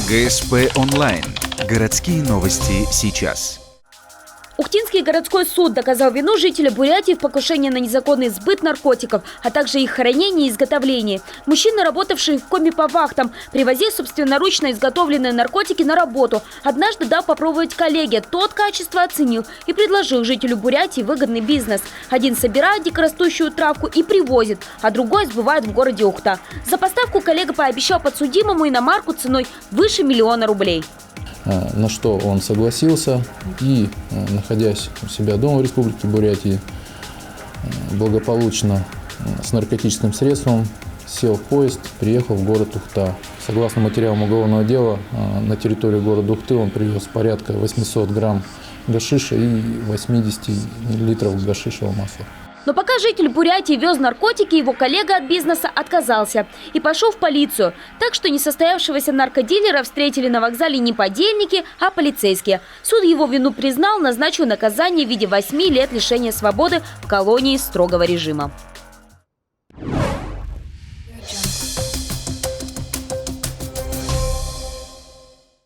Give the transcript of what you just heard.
ГСП онлайн. Городские новости сейчас. Ухтинский городской суд доказал вину жителя Бурятии в покушении на незаконный сбыт наркотиков, а также их хранении и изготовлении. Мужчина, работавший в коме по вахтам, привозил собственноручно изготовленные наркотики на работу. Однажды дал попробовать коллеге. Тот качество оценил и предложил жителю Бурятии выгодный бизнес. Один собирает дикорастущую травку и привозит, а другой сбывает в городе Ухта. За поставку коллега пообещал подсудимому иномарку ценой выше 1 000 000 рублей. На что он согласился и, находясь у себя дома в Республике Бурятии, благополучно с наркотическим средством сел в поезд, приехал в город Ухта. Согласно материалам уголовного дела, на территорию города Ухты он привез порядка 800 грамм гашиша и 80 литров гашишевого масла. Но пока житель Бурятии вез наркотики, его коллега от бизнеса отказался и пошел в полицию. Так что несостоявшегося наркодилера встретили на вокзале не подельники, а полицейские. Суд его вину признал, назначил наказание в виде 8 лет лишения свободы в колонии строгого режима.